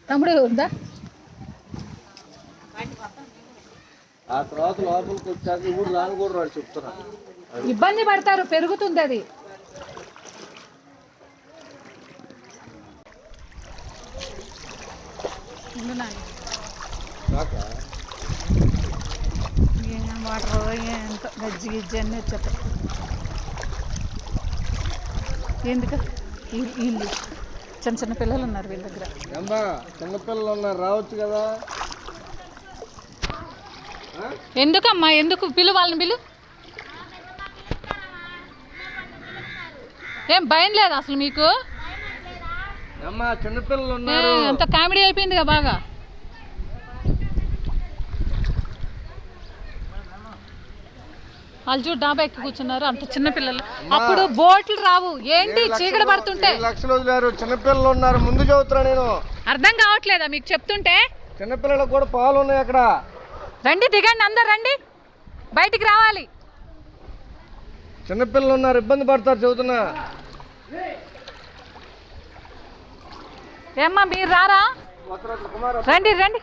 తమ్ముడు ఉందా? ఆ తర్వాత లోపలికి వచ్చాక ఇప్పుడు రాను కూడా రాడు చెప్తున్నా. ఇబ్బంది పడతారు, పెరుగుతుంది అది. ఏం వాటర్ ఎంత గజ్జి గిజ్జి అన్నీ వచ్చేస్తాయి. ఎందుకు వీళ్ళు చిన్న చిన్న పిల్లలు ఉన్నారు వీళ్ళ దగ్గర. చిన్నపిల్లలు ఉన్నారు, రావచ్చు కదా. ఎందుకమ్మా, ఎందుకు పిలు వాళ్ళని పిలు. ఏం భయం లేదు అసలు మీకు? చిన్నపిల్లలు ఉన్నారు. అంత కామెడీ అయిపోయిందిగా బాగా. వాళ్ళు చూడు డాబా ఎక్కి కూర్చున్నారు, అంత చిన్న పిల్లలు. అప్పుడు బోట్లు రావు ఏంటి, చీకటి పడుతుంటే. లక్షలు వదిలేరు, చిన్నపిల్లలు ఉన్నారు. ముందు చదువుతున్నా నేను. అర్థం కావట్లేదా మీకు చెప్తుంటే? చిన్నపిల్లలకు కూడా పాలు ఉన్నాయి అక్కడ. రండి, దిగండి, అందరు రండి, బయటికి రావాలి. చిన్నపిల్లలు ఉన్నారు, ఇబ్బంది పడతారు చదువుతున్నా. ఏమ్మా మీరు రారా? రండి రండి.